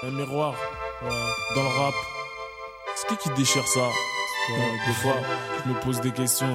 Un miroir, dans le rap. C'est qui déchire ça? Des fois, je me pose des questions.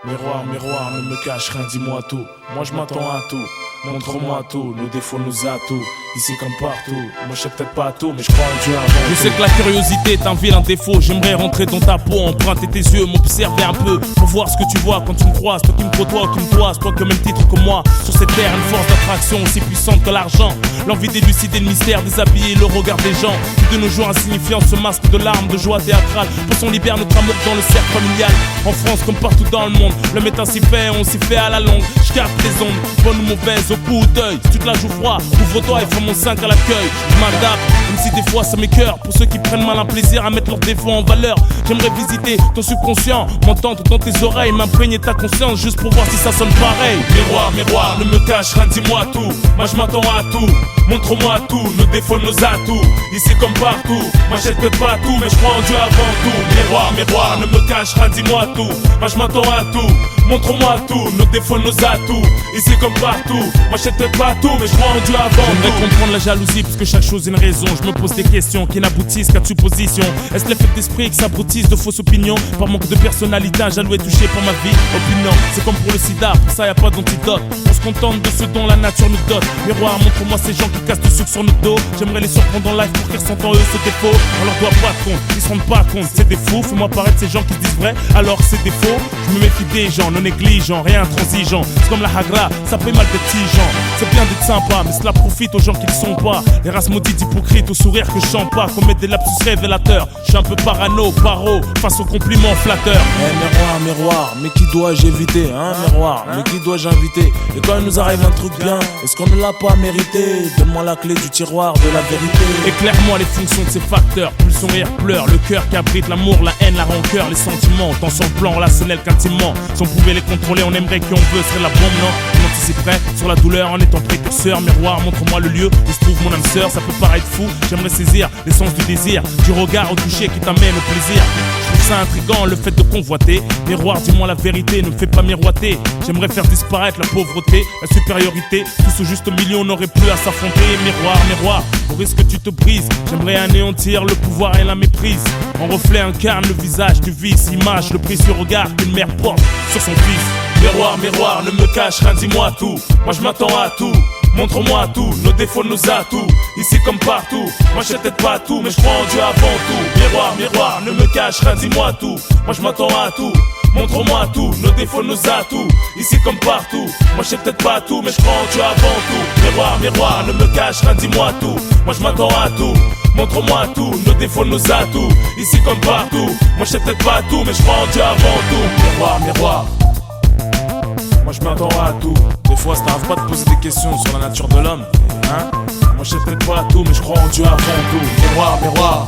Miroir, miroir, ne me cache rien, dis-moi tout. Moi je m'attends à tout. Montre-moi tout, nos défauts, nos atouts. Ici comme partout, moi je sais peut-être pas tout, mais je crois en Dieu avant. Je sais que la curiosité est un vilain défaut. J'aimerais rentrer dans ta peau, emprunter tes yeux, m'observer un peu pour voir ce que tu vois quand tu me croises. Toi qui me côtoies, qui me toises, toi qui as le même titre que moi. Sur cette terre, une force d'attraction aussi puissante que l'argent. L'envie d'élucider le mystère, déshabiller le regard des gens. Qui de nos jours insignifiant ce masque de larmes, de joie théâtrale. Pour qu'on libère notre amour dans le cercle familial. En France comme partout dans le monde, le médecin s'y fait, on s'y fait à la longue. Je capte les ondes, bonnes ou mauvaises, au coup d'œil. Si tu te la joues froid, ouvre-toi et fais mon 5 à l'accueil. Je m'adapte, même si des fois ça m'écoeure. Pour ceux qui prennent mal un plaisir à mettre leurs défauts en valeur. J'aimerais visiter ton subconscient, m'entendre dans tes oreilles, m'imprégner ta conscience juste pour voir si ça sonne pareil. Miroir, miroir, ne me cache rien, dis-moi tout. Moi je m'attends à tout, montre-moi tout. Nos défauts, nos atouts, ici comme partout. M'achète peut-être pas tout, mais je crois en Dieu avant tout. Miroir, miroir, ne me cache rien, dis-moi tout. Moi je m'attends à tout, montre-moi tout. Nos défauts, nos atouts, ici comme partout. M'achète peut-être pas tout, mais je crois en Dieu avant tout. J'aimerais comprendre la jalousie, parce que chaque chose a une raison. Je me pose des questions qui n'aboutissent qu'à de suppositions. Est-ce l'effet d'esprit qui s'abrutisse de fausses opinions? Par manque de personnalité, un jaloux est touché par ma vie. Opinion, c'est comme pour le sida, pour ça y a pas d'antidote. On se contente de ce dont la nature nous dote. Miroir, montre-moi ces gens qui cassent du sucre sur notre dos. J'aimerais les surprendre en live pour qu'ils ressentent en eux ce défaut. On leur doit pas de compte, ils se rendent pas compte. C'est des fous, fais-moi paraître ces gens qui se disent vrai alors que c'est des faux. Je me méfie des gens, non négligents, rien intransigeant. C'est comme la hagra, ça fait mal des petits gens. C'est bien d'être sympa, mais cela profite aux gens qui ne sont pas. Les races maudites hypocrites, au sourire que je chante pas. Commettre des lapsus révélateurs. Je suis un peu parano, paro, face aux compliments flatteurs. Miroir, miroir, mais qui dois-je éviter, hein, miroir, mais qui dois-je inviter? Et quand il nous arrive un truc bien, est-ce qu'on ne l'a pas mérité? Donne-moi la clé du tiroir de la vérité. Éclaire-moi les fonctions de ces facteurs. Plus son rire pleure, le cœur qui abrite l'amour, la haine, la rancœur, les sentiments. Tant sur le plan relationnel qu'intimement. Si on pouvait les contrôler, on aimerait qui on veut, serait la bombe, non? On anticiperait sur la douleur en étant précurseur. Miroir, montre-moi le lieu où se trouve mon âme sœur. Ça peut paraître fou, j'aimerais saisir l'essence du désir, du regard au toucher qui t'amène au plaisir. Je trouve ça intriguant le fait de convoiter. Miroir, dis-moi la vérité, ne me fais pas miroiter. J'aimerais faire disparaître la pauvreté, la supériorité. Tous au juste milieu, on n'aurait plus à s'affronter. Miroir, miroir, au risque que tu te brises. J'aimerais anéantir le pouvoir et la méprise. En reflet incarne le visage du vice, image, le précieux regard qu'une mère porte sur son fils. Miroir, miroir, ne me cache rien, dis-moi tout. Moi je m'attends à tout, montre-moi tout. Nos défauts, nos atouts, ici comme partout. Moi je sais peut-être pas tout, mais je crois en Dieu avant tout. Miroir, miroir, ne me cache rien, dis-moi tout. Moi je m'attends à tout, montre-moi tout. Nos défauts, nos atouts, ici comme partout. Moi je sais peut-être pas tout, mais je crois en Dieu avant tout. Miroir, miroir, ne me cache rien, dis-moi tout. Moi je m'attends à tout, montre-moi tout. Nos défauts, nos atouts, ici comme partout. Moi je sais peut-être pas tout, mais je crois en Dieu avant tout. Miroir, miroir, moi je m'attends à tout. Des fois ça t'arrive pas de poser des questions sur la nature de l'homme, hein? Moi je sais peut-être pas tout, mais je crois en Dieu avant tout. Miroir, miroir,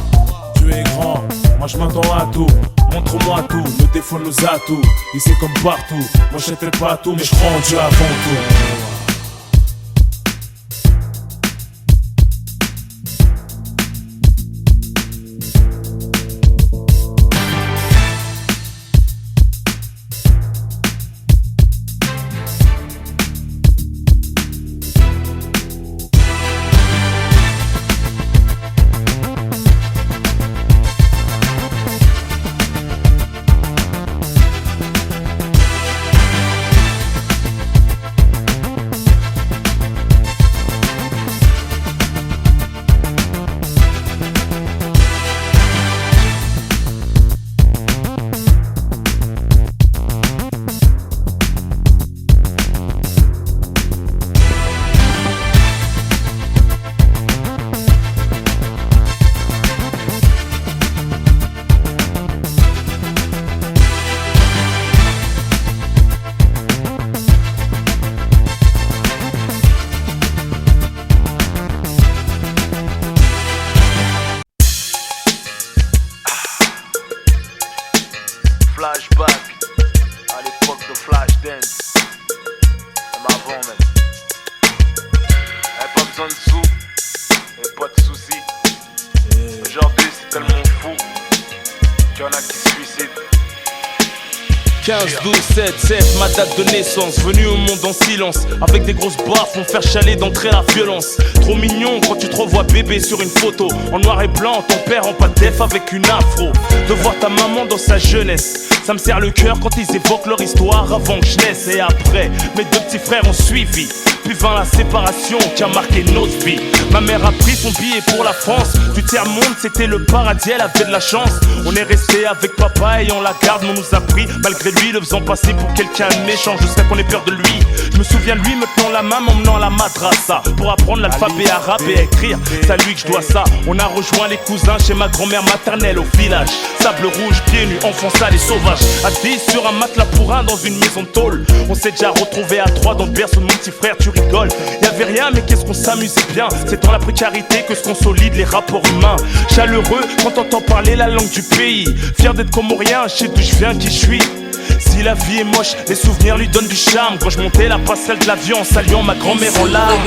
Dieu est grand. Moi je m'attends à tout, montre-moi tout. Nos défauts, nos atouts, ici comme partout. Moi je sais peut-être pas tout, mais je crois en Dieu avant tout. Flashback à l'époque de Flashdance. Même avant même. Y'avait pas besoin de sous, y'avait pas de soucis. Aujourd'hui c'est tellement fou qu'il y en a qui se suicident. 15, 12, 7, 7, ma date de naissance. Venu au monde en silence, avec des grosses baffes, on faire chaler d'entrer la violence. Trop mignon quand tu te revois bébé sur une photo. En noir et blanc, ton père en pas def avec une afro. De voir ta maman dans sa jeunesse, ça me serre le cœur quand ils évoquent leur histoire avant que je naisse. Et après, mes deux petits frères ont suivi. Puis vint la séparation qui a marqué notre vie. Ma mère a pris son billet pour la France. Du tiers-monde, c'était le paradis, elle avait de la chance. On est resté avec papa et on la garde, mais on nous a pris. Malgré lui, le faisant passer pour quelqu'un de méchant jusqu'à qu'on ait peur de lui. Je me souviens de lui me tenant la main, m'emmenant à la madrasa pour apprendre l'alphabet arabe et écrire. C'est à lui que je dois ça. On a rejoint les cousins chez ma grand-mère maternelle au village. Sable rouge, pieds nus, enfants sales et sauvages. Assis sur un matelas pour un dans une maison de tôle. On s'est déjà retrouvés à trois dans le berceau de mon petit frère, tu rigoles. Y'avait rien mais qu'est-ce qu'on s'amusait bien. C'est dans la précarité que se consolident les rapports humains. Chaleureux quand on entend parler la langue du pays. Fier d'être comorien, je sais d'où je viens, qui je suis. Si la vie est moche, les souvenirs lui donnent du charme. Quand je montais la passerelle de l'avion en saluant ma grand-mère en larmes.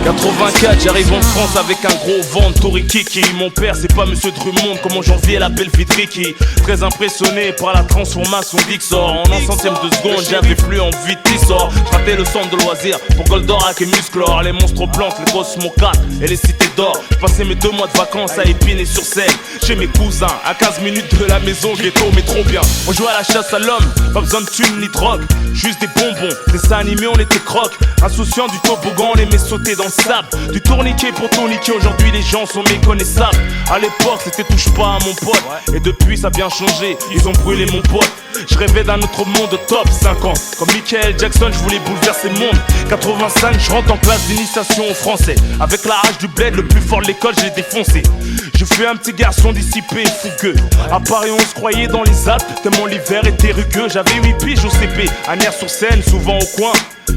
En 84, j'arrive en France avec un gros vent de Torikiki. Mon père, c'est pas Monsieur Drummond, comment j'enviais la belle Vidriki. Très impressionné par la transformation d'Ixor. En un centième de seconde, j'avais plus envie de Tissor. Je ratais le centre de loisirs pour Goldorak et Musclor. Les monstres plantes, les Cosmo 4 et les cités d'or. J'ai passé mes 2 mois de vacances à Épinay-sur-Seine chez mes cousins, à 15 minutes de la maison, ghetto mais trop bien. On jouait à la chasse à l'homme, pas besoin de thunes ni drogue. Juste des bonbons, dessins animés, on était croque. Insouciant du toboggan, on aimait sauter dans le sable. Du tourniquet pour tourniquet, aujourd'hui les gens sont méconnaissables. À l'époque c'était touche pas à mon pote. Et depuis ça a bien changé, ils ont brûlé mon pote. Je rêvais d'un autre monde top 50. Comme Michael Jackson, je voulais bouleverser le monde. 85, je rentre en classe d'initiation au français. Avec la hache du bled, le plus fort de l'école, je l'ai défoncé. Je fus un petit garçon dissipé, fougueux. À Paris on se croyait dans les Alpes, tellement l'hiver était rugueux. J'avais 8 piges au CP, à Nières-sur-Seine, souvent au coin.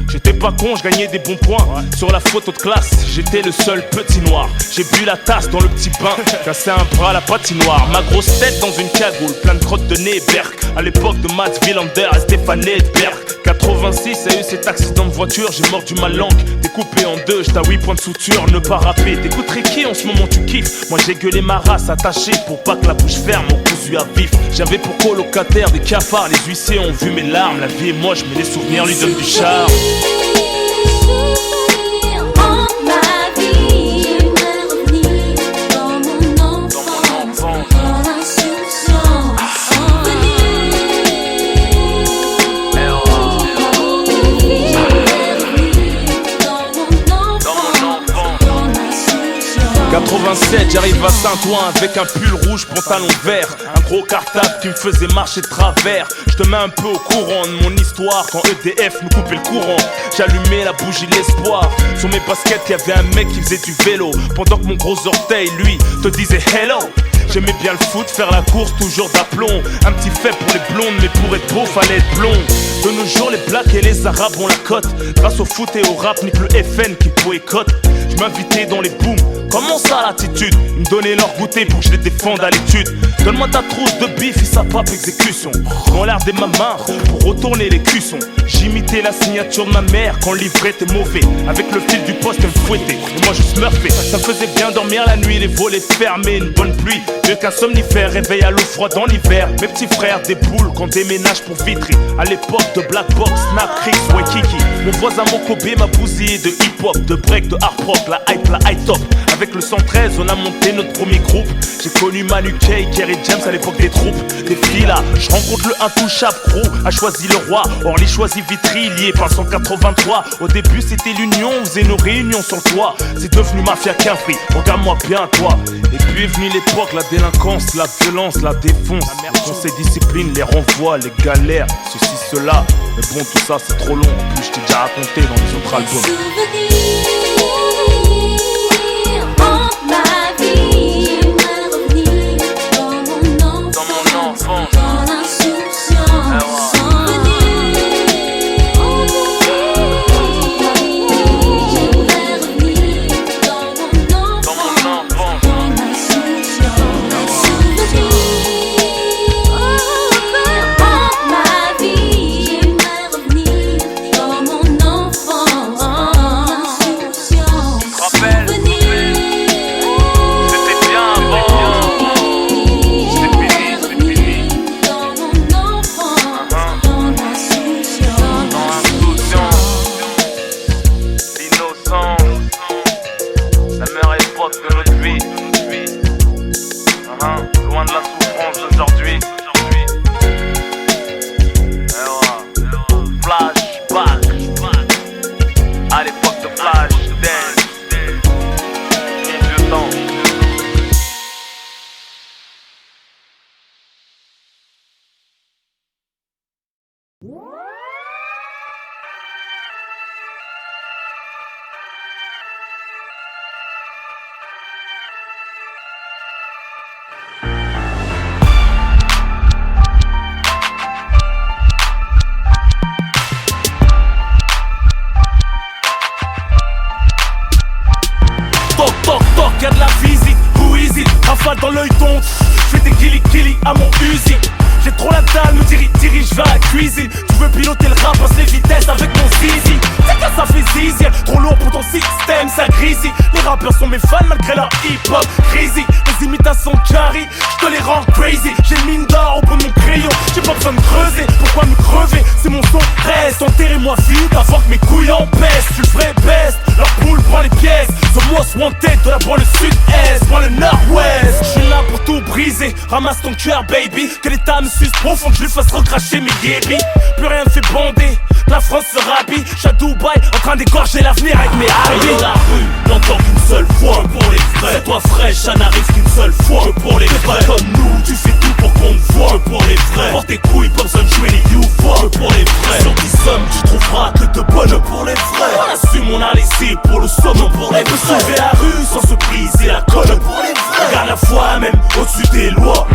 J'étais pas con, je gagnais des bons points. Sur la photo de classe, j'étais le seul petit noir. J'ai bu la tasse dans le petit bain, cassé un bras à la patinoire. Ma grosse tête dans une cagoule, plein de crottes de nez, Berk. À l'époque de Mats Wilander et Stéphane Edberg. 86, a eu cet accident de voiture, j'ai mordu ma langue. Découpé en deux, j'étais à 8 points de suture, ne pas rapper. T'écouterais qui en ce moment tu kiffes? Moi j'ai gueulé ma race attachée pour pas que la bouche ferme, mon cousu à vif. J'avais pour colocataire des cafards, les huissiers ont vu mes larmes. La vie est moche mais les souvenirs lui donnent du charme. J'arrive à Saint-Ouen avec un pull rouge, pantalon vert, un gros cartable qui me faisait marcher de travers. Je te mets un peu au courant de mon histoire quand EDF nous coupait le courant. J'allumais la bougie de l'espoir. Sur mes baskets y'avait un mec qui faisait du vélo, pendant que mon gros orteil lui te disait hello. J'aimais bien le foot, faire la course, toujours d'aplomb. Un petit fait pour les blondes, mais pour être beau, fallait être blond. De nos jours, les blacks et les arabes ont la cote. Grâce au foot et au rap, nique le FN qui boycotte. Je m'invitais dans les booms, comment ça l'attitude? Ils me donnaient leur goûter pour que je les défende à l'étude. Donne-moi ta trousse de bif et sa pape exécution. Dans l'air des mamans, pour retourner les cuissons. J'imitais la signature de ma mère quand le livret était mauvais. Avec le fil du poste, elle me fouettait. Et moi je smurfais. Ça me faisait bien dormir la nuit, les volets fermés, une bonne pluie. Mieux qu'un somnifère, réveil à l'eau froide dans l'hiver. Mes petits frères déboulent quand déménage pour Vitry. À l'époque de Black Box, Snap, Chris, Waikiki. Mon voisin Mokobé m'a bousillé de hip-hop, de break, de hard rock, la high top. Avec le 113, on a monté notre premier groupe. J'ai connu Manu Kay, Kerry James à l'époque des troupes. Des filles là, je rencontre le intouchable Crew, a choisi le roi. Orly choisit Vitry, lié par 183. Au début c'était l'union, on faisait nos réunions sur le toit. C'est devenu mafia qu'un free, regarde-moi bien toi. Et puis est venue l'époque, la délinquance, la violence, la défonce. Le conseil discipline, les renvois, les galères, ceci, cela. Mais bon, tout ça c'est trop long, en plus je t'ai déjà raconté dans les autres albums. regarde la visite, who is it? Rafale dans l'œil ton, fais des killy à mon Uzi. J'ai trop la dalle, me dirige vers la cuisine. Tu veux piloter le rap, passe les vitesses avec mon zizi. C'est que ça fait zizi, trop lourd pour ton système, ça grisi. Les rappeurs sont mes fans malgré leur hip-hop crazy. Les imitations carry, je te les rends crazy. J'ai le mine d'or au bout de mon crayon, j'ai pas besoin de creuser. Pourquoi me crever, c'est mon son reste. Enterrez-moi vite avant que mes couilles en pèsent. Je suis le vrai best, leur poule prend les pièces. The most wanted de la banlieue sud-est, moi le nord-ouest. Je suis là pour tout briser, ramasse ton cœur baby. Que l'état me suce profond, que je lui fasse recracher mes yébis. Plus rien me fait bander, la France se rhabille. J'suis à Dubaï, en train d'égorger l'avenir avec mes habits. Dans la rue, n'entends qu'une seule fois, pour les vrais. C'est toi fraîche, ça n'arrive qu'une seule fois, pour les vrais. Comme nous, tu fais tout pour qu'on te voit, pour les vrais. Porte tes couilles, pas besoin de jouer les YouFor, pour les vrais. Sur tes sommes, tu trouveras que de bonnes pour les vrais. On assume, on a laissé pour le somme, pour les vrais. Sauver la rue sans se briser la colle, pour les vrais. Garde la foi même au-dessus des lois.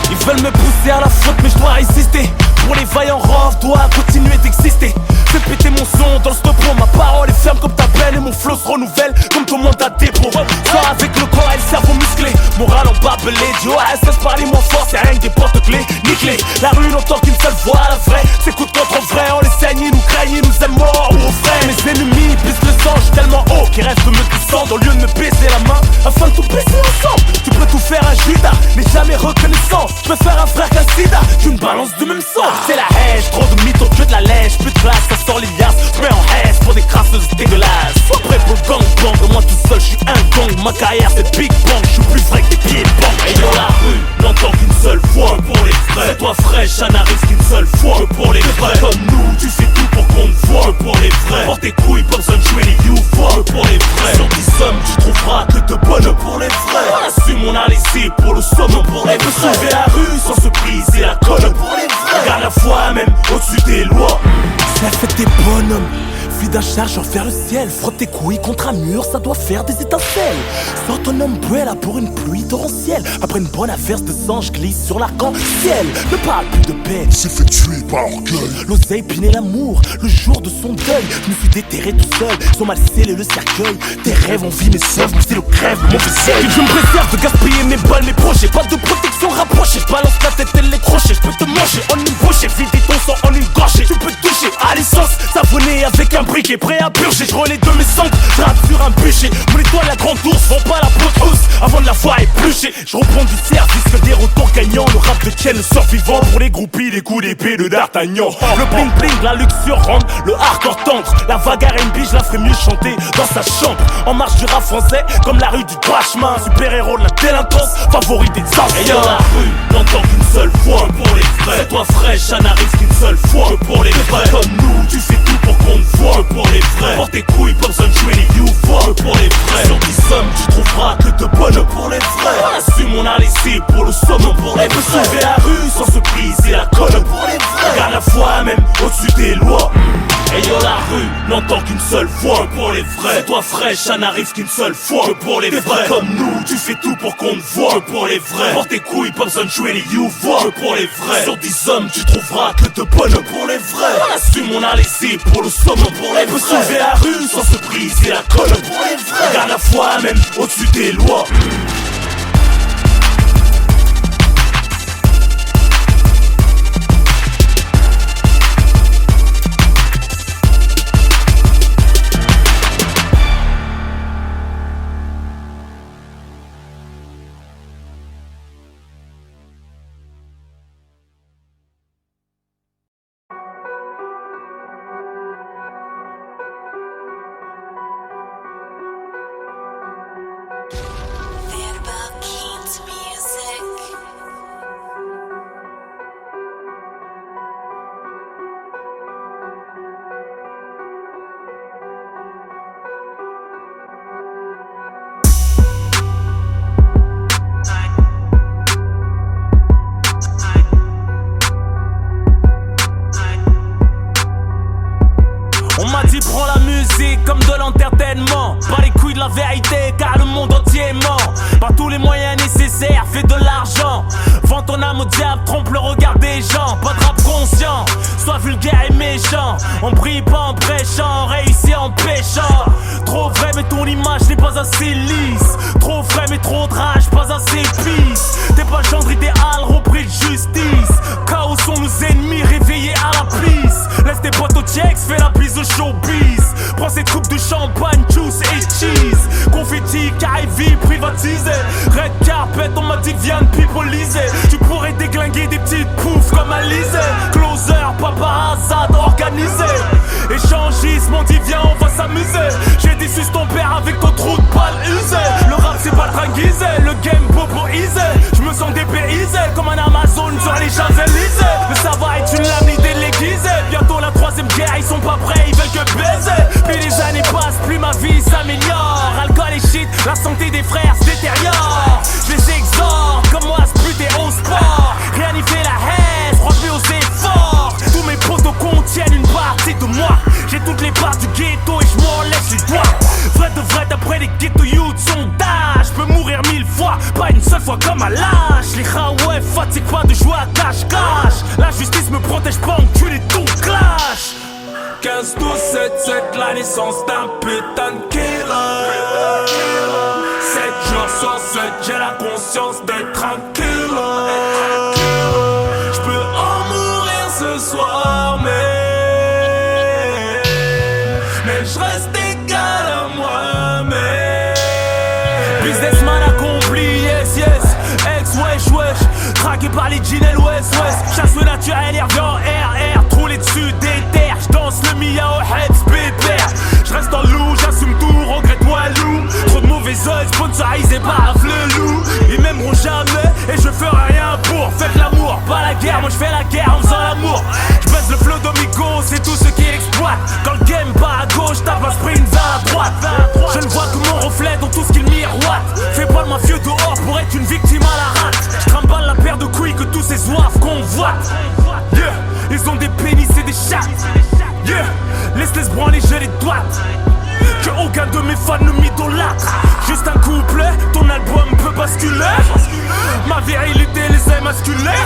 Ils veulent me pousser à la faute mais je dois résister. Pour les vaillants rove, doit continuer d'exister. Fais péter mon son dans le stop-pro. Ma parole est ferme comme ta peine et mon flow se renouvelle comme ton mandat dépôt. Soit avec le corps et le cerveau musclé, moral en barbelé. Du OSS parler moins fort, c'est rien que des porte-clés nickelés. La rue n'entend qu'une seule voix, la vraie. C'est coup de contre vrai, on les saigne, ils nous craignent, ils nous aiment morts ou au frais. Mes ennemis pissent le sang, j'suis tellement haut qu'ils rêvent de me descendre au lieu de me baiser la main afin de tout baisser ensemble. Tu peux tout faire un Judas, mais jamais reconnaissant. Je préfère un frère qu'un sida, qu'une balance du même sang. C'est la haine, trop de mythos, que de la lèche. Plus de classe, ça sort les liasses. J'mets en haisse pour des crasseuses dégueulasses. Sois prêt pour le gang, moi tout seul, j'suis un gang. Ma carrière c'est Big Bang, j'suis plus vrai que des pieds bang. Et dans la rue, n'entends qu'une seule fois, pour les vrais. C'est toi fraîche, ça n'arrive qu'une seule fois, pour les vrais. Comme nous, tu fais tout pour qu'on te voit, pour les vrais. Porte tes couilles, pas besoin de jouer les YouFor, pour les vrais. Sur tes sommes, tu trouveras que de bonnes pour les vrais. On assume, on a laissé pour le somme, pour les vrais. Sauver la rue sans se briser la colle, pour les vrais. Garde la foi même au-dessus des lois. C'est la fête des bonhommes. Fuis d'un chargeur vers le ciel. Frotte tes couilles contre un mur, ça doit faire des étincelles. Sors ton umbrella pour une pluie torrentielle. Après une bonne averse de sang, je glisse sur l'arc-en-ciel. Ne parle plus de paix, s'est fait tuer par orgueil. l'oseille pinait l'amour, le jour de son deuil. Je me suis déterré tout seul, ils ont mal scellé le cercueil. Tes rêves en vie, mes sœurs, mon style crève, mon officiel. Je me préserve de gaspiller mes balles, mes projets. Pas de protection rapprochée, je balance la tête et les crochets. Je peux te manger en une bouchée, vider ton sang en une gorgée. Tu peux toucher à l'essence, savonner avec un briquet, prêt à purger. Je relais de mes cendres, je rappe sur un bûcher. Mon étoile, la grande ours, vends pas la peau trousse avant de la voir éplucher. Je reprends du service, que des retours gagnants. Le rap de Ken, le sort vivant pour les groupies, les coups d'épée de D'Artagnan. Le bling bling, la luxure rentre, le hardcore tendre. La vague R&B, je la ferai mieux chanter dans sa chambre. En marche du rap français, comme la rue du droit chemin. Super héros de la délinquance, favori des anciens. Et dans la rue, n'entends qu'une seule fois, pour les vrais. C'est toi fraîche, ça n'arrive qu'une seule fois, pour les vrais. Comme nous, tu fais tout pour qu'on te voit, pour les vrais. Porte tes couilles, pas besoin de jouer les YouFor, pour les vrais. Sur tes sommes, tu trouveras que de bonnes pour les vrais. On assume, on a laissé pour le somme, pour les vrais. Sauver la rue sans se briser la colle, pour les vrais. Garde la foi même au-dessus des lois. Et yo la rue, n'entend qu'une seule fois, pour les vrais. C'est toi fraîche, ça n'arrive qu'une seule fois, que pour les vrais. Comme nous, tu fais tout pour qu'on te voit, que pour les vrais. Porte tes couilles, pas besoin de jouer les YouFor, que pour les vrais. Sur 10 hommes, tu trouveras que de bonnes pour les vrais. On assume, on a laissé pour le somme, pour les vrais. Sauver la rue sans se briser la colle, pour les vrais. Garde la foi même au-dessus des lois. On m'a dit prends la musique comme de l'entertainment. Pas les couilles de la vérité car le monde entier est mort. Par tous les moyens nécessaires, fais de l'argent. Vends ton âme au diable, trompe le regard des gens. Pas de rap conscient, sois vulgaire et méchant. On brille pas en prêchant, on réussit en pêchant. Trop vrai mais ton image n'est pas assez lisse. Trop frais mais trop de rage, pas assez pisse. T'es pas le gendre idéal, repris de justice. Chaos sont nos ennemis, réveillés à la piste. Laisse tes potes au checks, fais la bise au showbiz. Prends cette coupe de champagne, juice et cheese. Confetti, carré-vie, privatisé. Red carpet, on m'a dit viens de pipoliser. Tu pourrais déglinguer des petites poufs comme Alizé. Closer, paparazade, organisé. Échangiste, m'ont dit viens on va s'amuser. J'ai déçu ton père avec ton trou de balle usé. Le rap c'est pas tringuisé, le game boboisé. Je me sens dépaysé comme un Amazon sur les Champs-Élysées. Le savoir est une lame, l'idée de l'aiguiser. Bientôt la troisième guerre, ils sont pas prêts, ils veulent que baiser. Puis les années passent, plus ma vie s'améliore. Alcool et shit, la santé des frères se détériore. Je les exhorte, comme moi se buter au sport. Rien n'y fait la haine, crois plus aux efforts. Tous mes potos contiennent une partie de moi. J'ai toutes les parts du ghetto et je m'en lèche les doigts. Vrai de vrai d'après les ghetto youth sondage. Je peux mourir 1000 fois, pas une seule fois comme à l'âge. Les Huawei fatiguent pas de jouer à cache-cache. La justice me protège pas, enculé tout clash. 15, 12, 7, 7, la naissance d'un putain de killer. 7 jours sur 7, j'ai la conscience d'être un killer. J'peux en mourir ce soir, mais j'reste égal à moi-même. Businessman accompli, yes, yes. Ex-wesh, wesh. Traqué par les jeans ouest, ouest. Chasse le naturel, RV en RR. Troulé dessus des terres. J'danse le Mia au head, pépère. J'reste en loup, j'assume tout, regrette-moi loup. Trop de mauvais oeils, sponsorisé par le loup. Ils m'aimeront jamais et je ferai rien pour. Faites l'amour, pas la guerre, moi j'fais la guerre en faisant l'amour. J'baisse le flow d'Omigo, c'est tout ce qui exploite. Quand le game part à gauche, tape un sprint vers la droite. Je ne vois que mon reflet dans tout ce qu'il miroite. Fais pas le mafieux dehors pour être une victime à la rate. J'trimballe la paire de couilles que tous ces zouaves convoitent. Yeah, ils ont des pénis et des chattes. Yeah, laisse-les branler, je les doigtes. Que aucun de mes fans ne m'idolâtre. Juste un couplet, ton album peut basculer. Ma virilité les a masculés.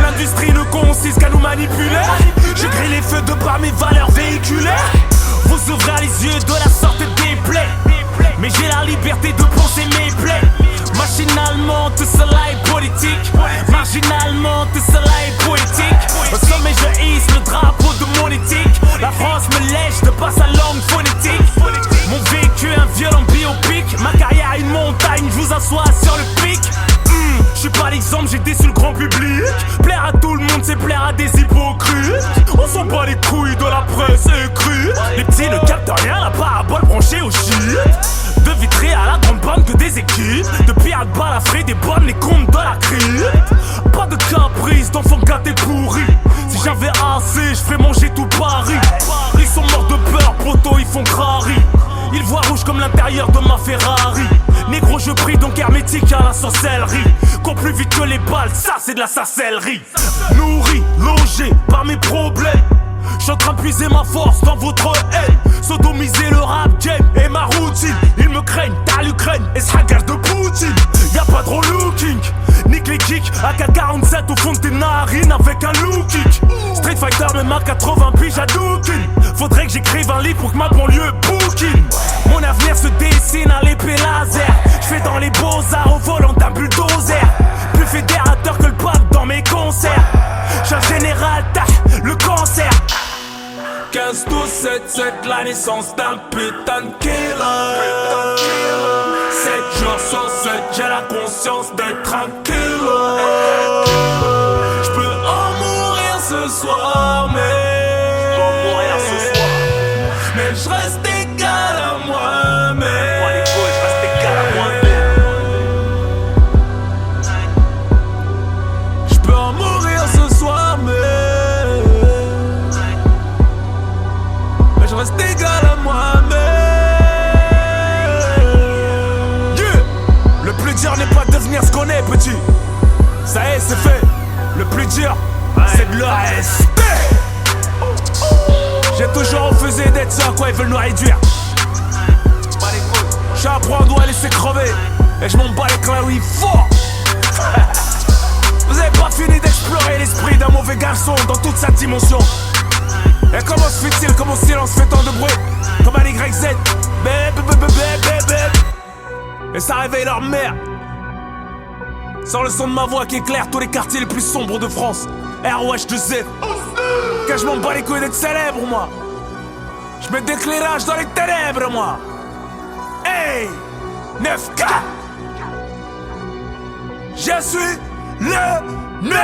L'industrie ne consiste qu'à nous manipuler. Je grille les feux de par mes valeurs véhiculaires. Vous ouvrez les yeux de la sorte des plaies. Mais j'ai la liberté de penser mes plaies. Machinalement tout cela est politique. Marginalement tout cela est poétique. Au sommet je hisse le drapeau de mon éthique. La France me lèche de par sa langue phonétique. Mon vécu un violent biopic. Ma carrière une montagne, je vous assois sur le pic. Je suis pas l'exemple, j'ai déçu le grand public. Plaire à tout le monde, c'est plaire à des hypocrites. On s'en bat les couilles de la presse écrite. Les petits ne captent rien, la parabole branchée au shit. De Vitry à la grande bande que des équipes. De pirates balafrés, des bonnes, les comptes de la crypte. Pas de caprice, d'enfants gâtés pourris. Si j'avais assez, je ferais manger tout Paris. Ils sont morts de peur, poteau, ils font crari. Ils voient rouge comme l'intérieur de ma Ferrari. Négro je prie donc hermétique à la sorcellerie. Cours plus vite que les balles, ça c'est de la sorcellerie. Nourri, logé par mes problèmes. J'suis en train de puiser ma force dans votre haine. Sodomiser le rap game et ma routine. Ils me craignent, t'as l'Ukraine et ce hacker de Poutine. Y'a pas trop looking. Nique les kicks, AK-47 au fond de tes narines avec un look kick. Street Fighter même à 80 piges à Dookin. Faudrait que j'écrive un livre pour que ma banlieue bookine. Mon avenir se dessine à l'épée laser. J'fais dans les beaux-arts au volant d'un bulldozer. Plus fédérateur que le pape dans mes concerts. J'suis un général, le cancer. 15, 12, 7, 7, la naissance d'un putain de killer. 7 jours sur 7, j'ai la conscience d'être un killer. J'peux en mourir ce soir, mais j'reste égal à moi-même. J'peux en mourir ce soir, mais je reste égal à moi-même. Yeah. Le plus dur n'est pas de devenir ce qu'on est, petit. Ça y est, c'est fait. Le plus dur, c'est de le rester. J'ai toujours refusé d'être ce à quoi ils veulent nous réduire. J'suis à prendre, on doit laisser crever. Et je m'en bats les clairs, oui, fort. Vous avez pas fini d'explorer l'esprit d'un mauvais garçon dans toute sa dimension. Et comment se fait-il que mon silence fait tant de bruit? Comme un YZ Et ça réveille leur mère. Sans le son de ma voix qui éclaire tous les quartiers les plus sombres de France. ROH de Z. Car je m'en bats les couilles d'être célèbre, moi. Je mets d'éclairage dans les ténèbres, moi. Hey, 9-4. Je suis le 9-4.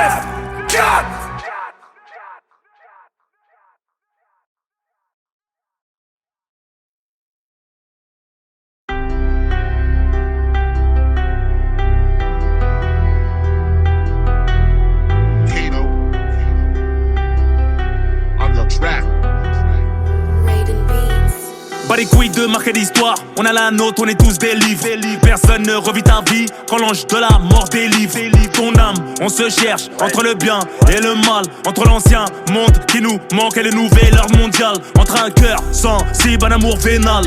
Pas les couilles de marquer l'histoire, on a la nôtre, on est tous des livres. Personne ne revit ta vie quand l'ange de la mort délivre. Ton âme, on se cherche entre le bien et le mal, entre l'ancien monde qui nous manque et le nouvel ordre mondial, entre un cœur sensible, un amour vénal.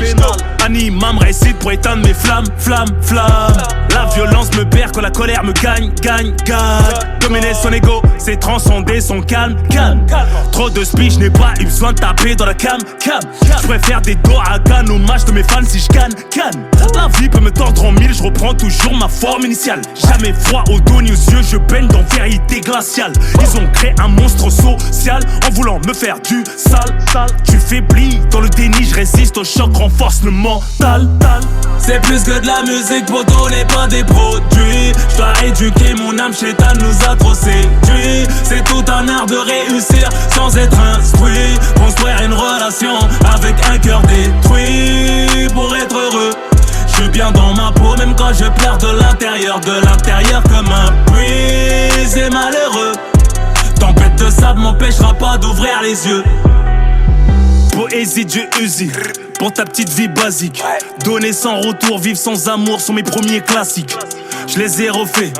Anime, me récite pour éteindre mes flammes. La violence me perd quand la colère me gagne. Dominer son ego, c'est transcender son calme. Trop de speech, je n'ai pas eu besoin de taper dans la cam. Je préfère des dos à canne, hommage de mes fans si je canne. La vie peut me tordre en mille, je reprends toujours ma forme initiale. Jamais froid au dos ni aux yeux, je baigne dans vérité glaciale. Ils ont créé un monstre social en voulant me faire du sale. Tu faiblis dans le déni, je résiste au choc, renforce le mental. C'est plus que de la musique, poto, n'est pas des produits. Je dois éduquer mon âme, Chétan nous a trop séduit. C'est tout un art de réussir sans être instruit. Construire une relation avec un cœur détruit pour être heureux. Je suis bien dans ma peau même quand je pleure de l'intérieur comme un puits. C'est malheureux. Tempête de sable m'empêchera pas d'ouvrir les yeux. Poésie Dieu Uzi, pour ta petite vie basique. Donner sans retour, vivre sans amour sont mes premiers classiques. Je les ai refaits,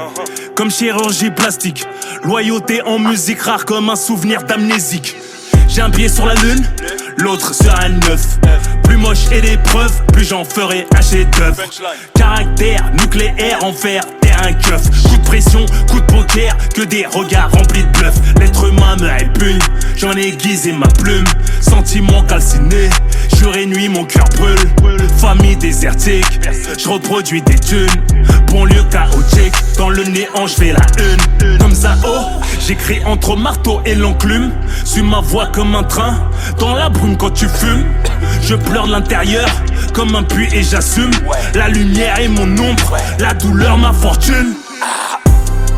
comme chirurgie plastique. Loyauté en musique, rare comme un souvenir d'amnésique. J'ai un pied sur la lune, l'autre sur un 9. Plus moche et des preuves, plus j'en ferai un chef-d'œuvre. Caractère nucléaire en fer, terrain keuf. Coup de pression, coup de poker, que des regards remplis de bluff. L'être humain me répugne, j'en ai aiguisé ma plume. Sentiment calciné, jour et nuit mon cœur brûle. Famille désertique, je reproduis des thunes. Banlieue chaotique, dans le néant je fais la une. Comme Zao, j'écris entre marteau et l'enclume. Suis ma voix comme un train, dans la brume quand tu fumes. Je pleure de l'intérieur comme un puits et j'assume. La lumière est mon ombre, la douleur ma fortune.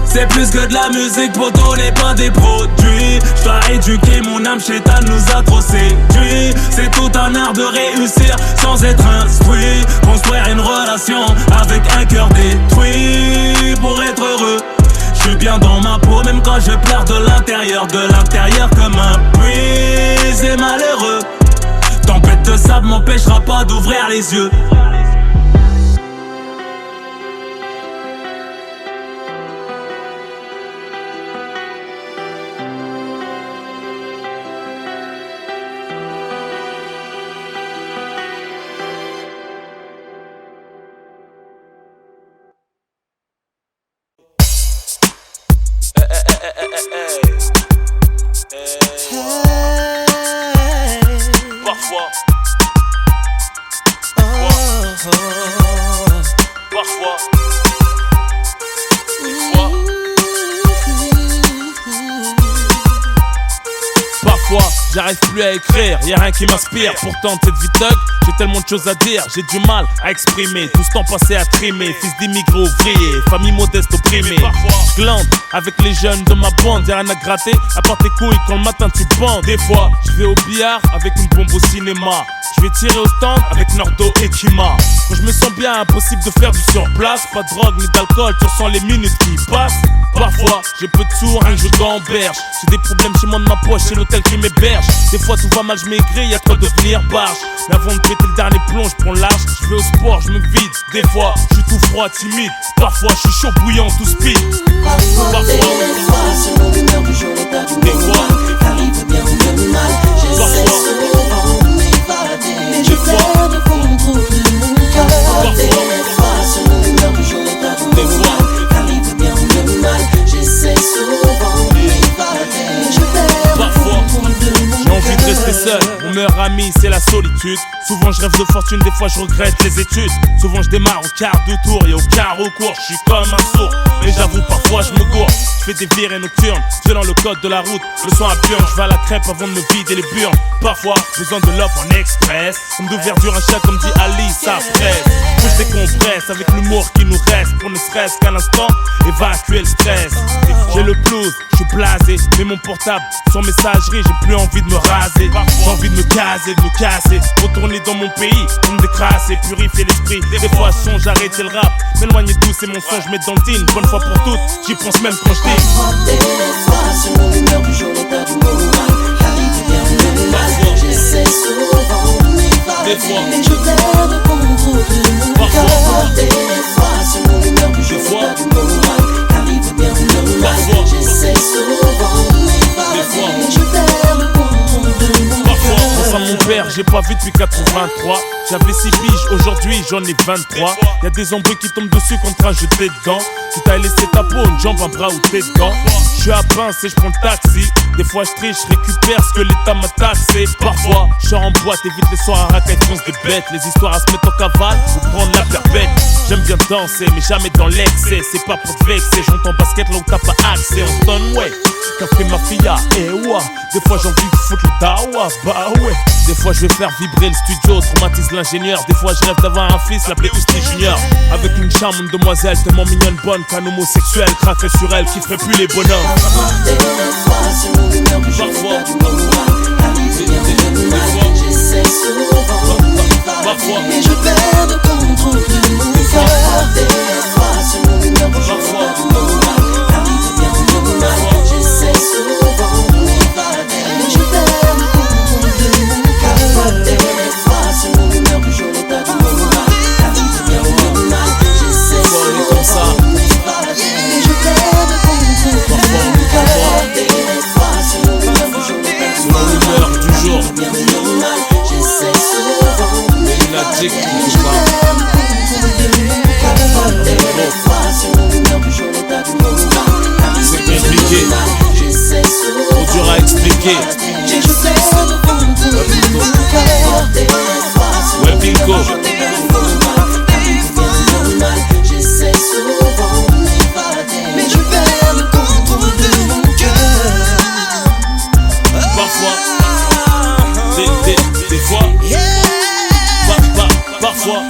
C'est plus que de la musique, poto, n'est pas des produits. Je dois éduquer mon âme, Chétan nous a trop séduit. C'est tout un art de réussir sans être instruit. Construire une relation avec un cœur détruit pour être heureux. Je suis bien dans ma peau même quand je pleure de l'intérieur comme un puits. C'est malheureux. Tempête de sable m'empêchera pas d'ouvrir les yeux. J'arrive plus à écrire, y'a rien qui m'inspire. Pourtant cette vie thug, j'ai tellement de choses à dire. J'ai du mal à exprimer, tout ce temps passé à trimer. Fils d'immigrés ouvriers, famille modeste opprimée. J'glande avec les jeunes de ma bande, y'a rien à gratter, à part tes couilles quand le matin tu bandes. Des fois, je vais au billard avec une bombe au cinéma. Je vais tirer au stand avec Nordo et Kima. Quand je me sens bien, impossible de faire du surplace. Pas de drogue ni d'alcool, tu ressens les minutes qui passent. Parfois, j'ai peu de sous, rien que je gamberge. J'ai des problèmes chez moi de ma poche, c'est l'hôtel qui m'héberge. Des fois tout va mal, je maigris, y'a trop de devenir barge. Mais avant de péter le dernier plomb, je prends large. Je vais au sport, je me vide. Des fois, je suis tout froid, timide. Parfois, je suis chaud, bouillant, tout speed. Parfois, selon l'humeur du jour, l'état du moment. Arrive bien ou bien mal. J'essaie souvent de m'évader. Je perds le contrôle de mon cœur. Des fois, selon l'humeur du jour, l'état du moment. Arrive bien ou bien mal. J'essaie souvent de m'évader. Je perds le contrôle de mon cœur. J'ai envie de rester seul, mon meilleur ami ami, c'est la solitude. Souvent je rêve de fortune, des fois je regrette les études. Souvent je démarre au quart de tour et au quart recours. Je suis comme un sourd, mais j'avoue parfois je me gourre. Je fais des virées nocturnes, selon le code de la route. Le son à burn, je vais à la crêpe avant de me vider les burnes. Parfois, besoin de love en express. Comme de verdure, un chat comme dit Ali, ça presse. Faut que je décompresse avec l'humour qui nous reste. Pour ne serait-ce qu'un instant, évacuer le stress. J'ai le blues, je suis blasé. Mais mon portable, sans messagerie, j'ai plus envie de me raser. J'ai envie de me caser, de me casser. Retourner dans mon pays, pour me décrasser, purifier l'esprit. Des fois, songe, arrêter le rap. M'éloigner de tous ces mensonges, mettre dans le deal. Bonne fois pour toutes, j'y pense même quand je dis. Des fois, selon l'humeur du jour, l'état du moral, arrive bien le mal. J'essaie souvent de m'évader, mais je perds le contrôle de mon cœur. Des fois, selon l'humeur du jour, l'état du moral, arrive bien le mal. J'essaie souvent de m'évader, mais je perds le contrôle de mon cœur. Pense à mon père, j'ai pas vu depuis 83. J'avais 6 piges, aujourd'hui j'en ai 23. Y'a des embrouilles qui tombent dessus contre un jeté dedans. Tu t'as laissé ta peau, une jambe, un bras ou tes dents. Je suis à Pince et je prends le taxi. Des fois je triche, je récupère ce que l'état m'a taxé. Parfois je sors en boîte, évite les soirs à racaille, fonce des bêtes. Les histoires à se mettre en cavale ou prendre la perpète. J'aime bien danser mais jamais dans l'excès. C'est pas pour te vexer, j'entends basket là où t'as pas accès. On Stoneway, café mafia, eh ouah. Des fois j'ai envie de foutre le dawa, bah ouais. Des fois je vais faire vibrer le studio, traumatise l'ingénieur. Des fois je rêve d'avoir un fils, l'appeler Ousty Junior. Avec une charmante demoiselle tellement mignonne, bonne qu'un homosexuel craquerait sur elle qui ferait plus les bonhommes. Des fois, selon l'humeur du jour, l'état du moral, arrive bien le mal. J'essaie souvent de m'évader, mais je perds le contrôle de mon cœur. Des fois, selon l'humeur du jour, l'état du moral, arrive bien le mal. J'essaie souvent de m'évader, mais je perds le contrôle de mon cœur. Des fois, selon l'humeur du jour, l'état du moral, arrive bien le mal. J'essaie souvent de m'évader, mais je perds le contrôle de mon cœur. Des fois, selon l'humeur du jour, l'état du moral, arrive bien le mal. J'essaie souvent de m'évader, mais je perds le contrôle de mon cœur. Des fois, selon l'humeur du jour, l'état du moral, arrive bien le mal. J'essaie souvent Trop dur à expliquer. mais je perds le contrôle de mon cœur. Des fois, selon l'humeur du jour, l'état du moral, arrive bien le mal. J'essaie souvent de m'évader, mais je perds le contrôle de mon cœur. Parfois, des fois, parfois,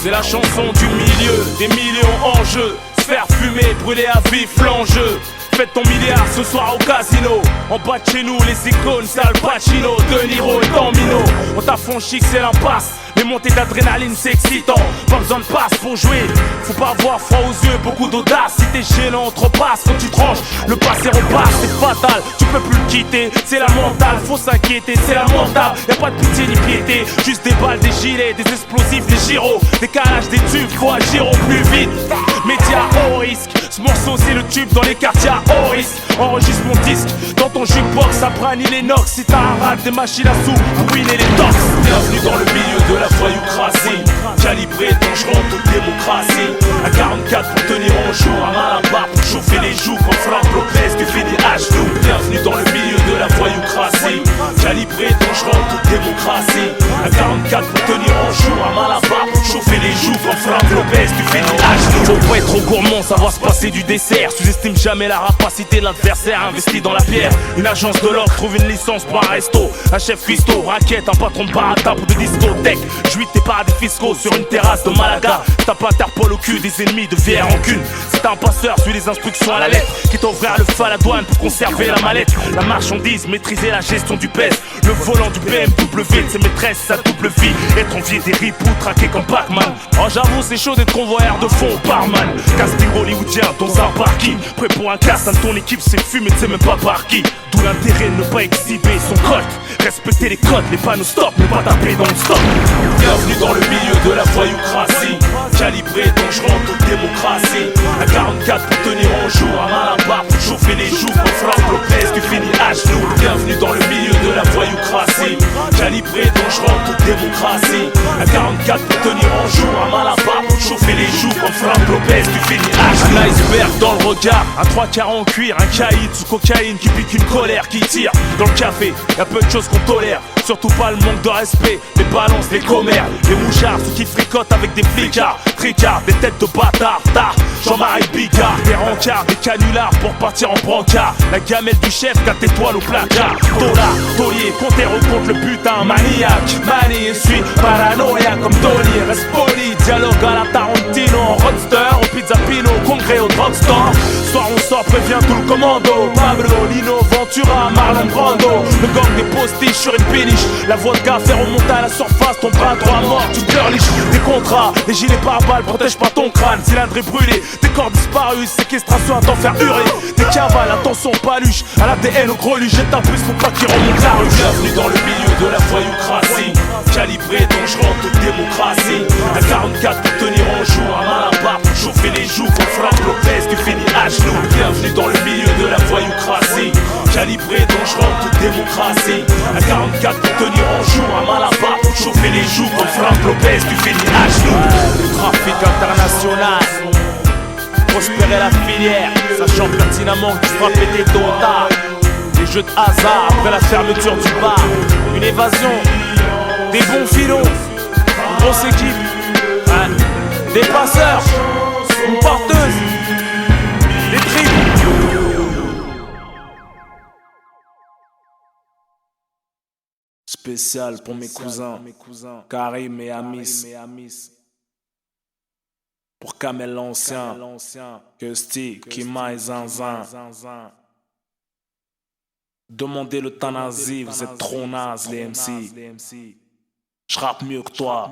c'est la chanson du milieu, des millions en jeu. Se faire fumer, brûler à vif l'enjeu. Faites ton milliard ce soir au casino. En bas de chez nous, les icônes, c'est Al Pacino, De Niro et Tambino. On t'a franchi que c'est l'impasse. Les montées d'adrénaline, c'est excitant. Pas besoin de passe pour jouer. Faut pas avoir froid aux yeux, beaucoup d'audace. Si t'es gênant, trop passe quand tu tranches. Le passé repasse, c'est fatal. Tu peux plus le quitter, c'est la mentale. Faut s'inquiéter, c'est lamentable. Y'a pas de pitié ni piété. Juste des balles, des gilets, des explosifs, des gyros. Des calages, des tubes, faut agir au plus vite. Média haut risque. Ce morceau, c'est le tube dans les quartiers à haut risque. Enregistre mon disque dans ton jukebox, ça brani les nox. Si t'as un rap, des machines à sous, ruiner les tox. Bienvenue dans le milieu de la voyoucratie. Calibré, dangereux, toute démocratie. À 44 pour tenir en jour, un malabar pour chauffer les joues. Quand frappe Lopez, tu fais des genoux. Bienvenue dans le milieu de la voyoucratie. Calibré, dangereux, toute démocratie. À 44 pour tenir en jour, un malabar pour chauffer les joues. Quand frappe Lopez, tu fais des genoux. Faut pas être trop gourmand, savoir se passer du dessert. Sous-estime jamais la rapacité de l'adversaire. Investi dans la pierre, une agence de l'ordre trouve une licence pour un resto. Un chef cuistot, raquette, un patron de bar à table ou de discothèque. Jouis tes paradis fiscaux sur une terrasse de Malaga. T'as pas Interpol au cul des ennemis de VR rancune. C'est un passeur, suis les instructions à la lettre. Qui t'ouvrir le feu à la douane pour conserver la mallette. La marchandise, maîtriser la gestion du pèse. Le volant du BMW de ses maîtresses, sa double vie. Être envié des ripoux, traqué comme Pac-Man. Oh j'avoue c'est chaud d'être convoyeur de fond au barman. Casting hollywoodien dans un parking. Prêt pour un casting, ton équipe s'est fumée, tu sais même pas par qui. D'où l'intérêt de ne pas exhiber son code. Respecter les codes, les panneaux stop, ne pas taper dans le stop. Bienvenue dans le milieu de la voyoucratie. Calibré, dangereux en toute démocratie. Un 44 pour tenir en jour, un malabar pour chauffer les joues. Quand Franck Lopez, tu finis à genoux. Bienvenue dans le milieu de la voyoucratie. Calibré, dangereux en toute démocratie. Un 44 pour tenir en jour, un malabar pour chauffer les joues. Quand Franck Lopez, tu finis à genoux. Un iceberg dans le regard, un 3 quarts en cuir, un caïd sous cocaïne qui pique une colère qui tire. Dans le café, y'a peu de choses qu'on tolère. Surtout pas le manque de respect, les balances, les commères, les mouchards, ceux qui fricotent avec des flicards, tricards, des têtes de bâtards, tard, Jean-Marie Bigard, des rencards, des canulars pour partir en brancard, la gamelle du chef, 4 étoiles au placard, dollar, taulier, compteur contre le putain, maniaque, manie et suis paranoïa comme Tony, reste poli, dialogue à la Tarantino, roadster, au pizza pino, congrès au drugstore, soir on sort, prévient tout le commando, Pablo, Lino, Ventura, Marlon Brando, le gang des postiches sur une péniche. La vodka fait remonter à la surface ton bras droit mort, tu pleurniches. Des contrats, des gilets pare-balles protègent pas ton crâne. Cylindré brûlé, des corps disparus, séquestration à t'en faire hurler. Des cavales, attention paluche, à l'ADN au greluche. Jette un plus pour pas qu'il remonte la rue. Bienvenue dans le milieu de la voyoucratie. Calibré, dangereux en toute démocratie. Un 44 pour tenir en jour, un malabar pour chauffer les joues. Quand Franck Lopez, tu finis à genoux. Bienvenue dans le milieu de la voyoucratie. Calibré, dangereux en toute démocratie. Un 44 pour tenir en jour, un malabar pour chauffer les joues. Comme Franck Lopez, tu finis à genoux. Le trafic international, prospérer la filière, sachant pertinemment que tu feras péter tôt ou tard. Des jeux de hasard après la fermeture du bar. Une évasion, des bons filons, une grosse équipe, hein, des passeurs, une porteuse, des tripes. Spécial pour mes cousins, Karim et Amis. Pour Kamel l'ancien, Kusty, Kima et Zinzin. Demandez l'euthanasie, vous êtes trop naze les MC. J'rappe mieux que toi.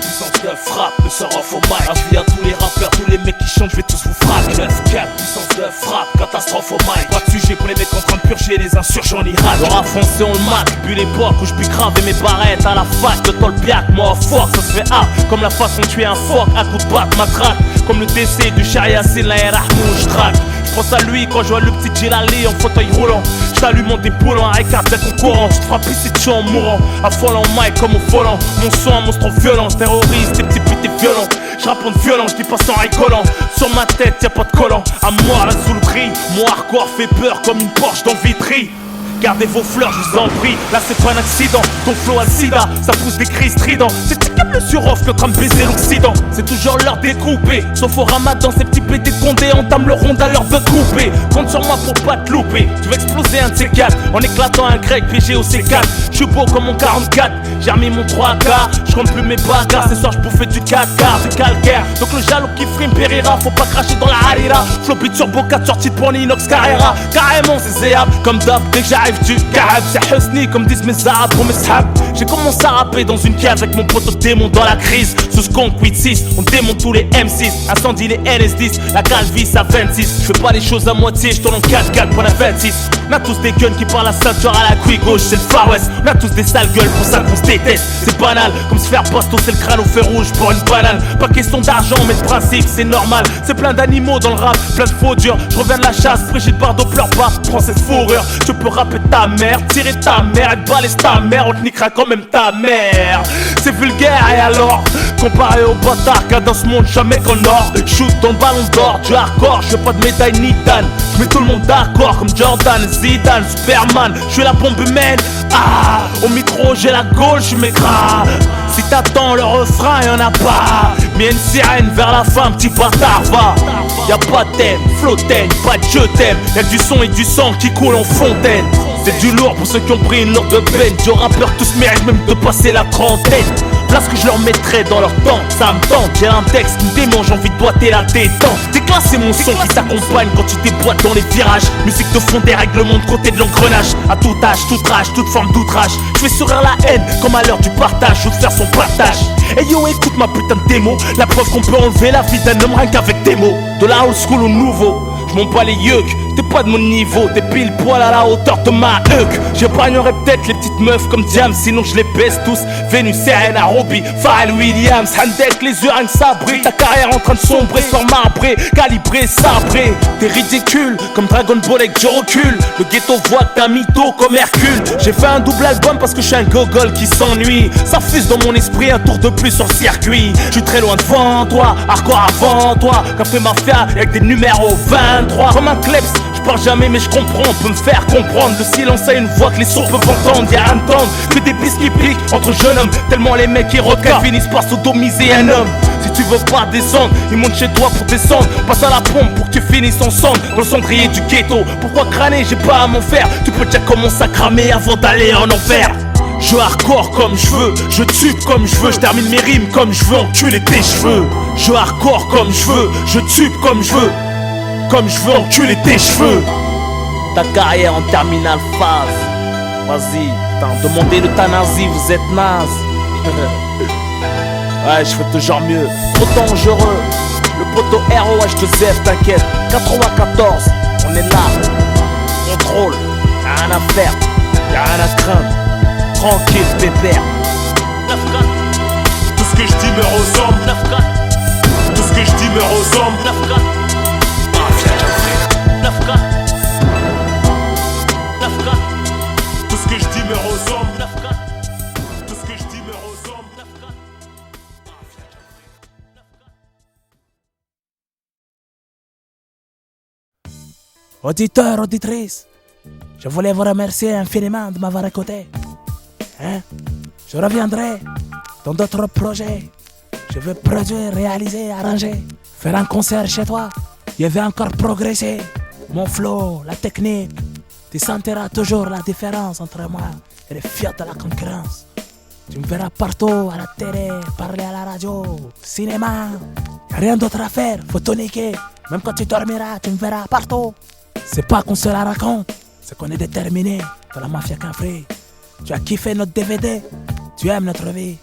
Puissance de frappe, le sort off au mic. Avis à tous les rappeurs, tous les mecs qui chantent, je vais tous vous frapper. 9-4, puissance de frappe, catastrophe au mic. Pas de sujet pour les mecs en train de purger les insurgents en Irak. Le rap français on le mate, depuis l'époque où je puis craver mes barrettes à la fac de Tolbiac. Moi fuck, ça se fait A, comme la façon de tuer un phoque à coup de batte matraque. Comme le décès du Chariassine, la Rahmou, je traque. Je pense à lui quand je vois le petit Djilali en fauteuil roulant. Je t'allume mon déboule en R4 d'être au courant. Je te frappe ici dessus en mourant. Affolant mic comme au volant. Mon son un monstre violent, terroriste, des petits putes et violents. Je raconte violent, je dis pas sans rigolant. Sur ma tête y'a pas de collant. À moi la sous le gris. Mon hardcore fait peur comme une Porsche dans Vitry. Gardez vos fleurs, je vous en prie. Là c'est pas un accident, ton flow a le sida. Ça pousse des cris stridents. C'est comme le sur-off que train de baiser l'Occident. C'est toujours l'heure des groupés. Sauf au ramadan, ces petits pétés de Condé entament le ronde à l'heure de couper. Compte sur moi pour pas te louper. Tu vas exploser un de ces quatre en éclatant un grec piégé au C4. Je suis beau comme mon 44. J'ai remis mon 3K. Je compte plus mes bagarres. Ce soir je bouffais du 4K, du calcaire. Donc le jaloux qui frime périra. Faut pas cracher dans la harira. Flopit turbo 4 sorties de Pony Inox Carrera. Carrément c'est zéable. Comme d'hab dès que j'arrive du Kahab. C'est Husni comme disent mes arabes pour mes sahabs. J'ai commencé à rapper dans une cave avec mon pote démon dans la crise. Sous Skunk 8-6, on démonte tous les M6. Incendie les NS10, la calvis à 26. Je fais pas les choses à moitié, je tourne en 4-4 pour la 26. On a tous des guns qui parlent à ceinture à la couille gauche, c'est le Far West. On a tous des sales gueules, pour ça qu'on se déteste. C'est banal, comme se faire bastos, c'est le crâne au fer rouge pour une banane. Pas question d'argent, mais de principe, c'est normal. C'est plein d'animaux dans le rap, plein de faux durs. Je reviens de la chasse, Brigitte Bardot pleure pas, prends cette fourrure. Tu peux rapper ta mère, tirer ta mère, et te balaise ta mère, on te niquera quand même ta mère. c'est vulgaire et alors comparé aux bâtards qu'il y a dans ce monde, jamais qu'on or. Shoot dans le ballon d'or, du hardcore, je veux pas de médaille ni d'âne. Je mets tout le monde d'accord comme Jordan, Zidane, Superman. Je suis la bombe humaine, au micro j'ai la gaule, je m'écrase. Si t'attends le refrain, y'en a pas. Mais y'a une sirène vers la fin, petit bâtard, va. Y'a pas de thème, flottaine, pas de je t'aime. Y'a du son et du sang qui coule en fontaine. C'est du lourd pour ceux qui ont pris une lourde peine. Des rappeurs tous méritent même de passer la trentaine. Là ce que je leur mettrais dans leur temps, ça me tente. J'ai un texte qui me démange, j'ai envie de boiter la détente. Déclasse c'est mon son qui t'accompagne quand tu déboîtes dans les virages. Musique de fond, des règlements de côté de l'engrenage. À tout âge, toute rage, toute forme d'outrage. Je fais sourire la haine comme à l'heure du partage ou de faire son partage. Et yo écoute ma putain de démo. La preuve qu'on peut enlever la vie d'un homme rien qu'avec des mots. De la old school au nouveau, je m'en bats les yeux, t'es pas de mon niveau, t'es pile poil à la hauteur de ma huc. J'épargnerai peut-être les petites meufs comme Diam, sinon je les baisse tous. Vénus, Serena, Robbie, Pharrell Williams, Handek, les yeux rien que sabrés. Ta carrière en train de sombrer, sans marbré, calibré, sabré. T'es ridicule, comme Dragon Ball avec je recule. Le ghetto voit que t'es un mytho comme Hercule. J'ai fait un double album parce que je suis un gogol qui s'ennuie. Ça fuse dans mon esprit, un tour de plus sur le circuit. Je suis très loin devant toi, hardcore avant toi. Café Mafia avec des numéros 23. Comme un kleps, je parle jamais mais je comprends. On peut me faire comprendre, le silence a une voix que les sourds peuvent entendre. Y'a rien de tendre, que des pistes qui piquent entre jeunes hommes. Tellement les mecs qui reculent finissent par sodomiser un homme. Si tu veux pas descendre, ils montent chez toi pour descendre. Passe à la pompe pour que tu finisses ensemble dans le cendrier du ghetto. Pourquoi crâner, j'ai pas à m'en faire. Tu peux déjà commencer à cramer avant d'aller en enfer. Je hardcore comme je veux, je tue comme je veux, je termine mes rimes comme je veux, enculer tes cheveux. Je hardcore comme je veux, je tue comme je veux, enculer tes cheveux. Ta carrière en terminale phase. Vas-y, putain, demandez l'euthanasie, vous êtes naze. Ouais, je fais toujours mieux, trop dangereux. Le poteau ROH2F, t'inquiète, 94, on est là. Contrôle, y'a rien à faire, y'a rien à craindre. Tranquille, pépère. 9-4. Tout ce que je dis me ressemble. 9-4. Tout ce que je dis me ressemble. 9-4. Mafia Jeffrey. 9-4. 9-4. Tout ce que je dis me ressemble. 9-4. Tout ce que je dis me ressemble. 9-4. Auditeurs, auditrices, je voulais vous remercier infiniment de m'avoir écouté. Je reviendrai dans d'autres projets. Je veux produire, réaliser, arranger, faire un concert chez toi. Je vais encore progresser. Mon flow, la technique. Tu sentiras toujours la différence entre moi et les fiottes de la concurrence. Tu me verras partout, à la télé, parler à la radio, cinéma. Y'a rien d'autre à faire, faut tout niquer. Même quand tu dormiras, tu me verras partout. C'est pas qu'on se la raconte, c'est qu'on est déterminé dans la mafia Quinfree. Tu as kiffé notre DVD, tu aimes notre vie.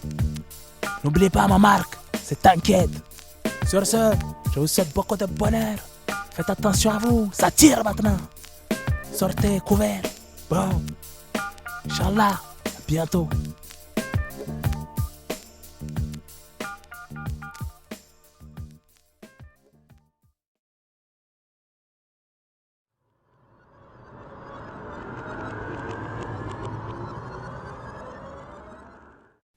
N'oublie pas ma marque, c'est T'inquiète. Sur ce, je vous souhaite beaucoup de bonheur. Faites attention à vous, ça tire maintenant. Sortez couverts. Bon, Inch'Allah, à bientôt.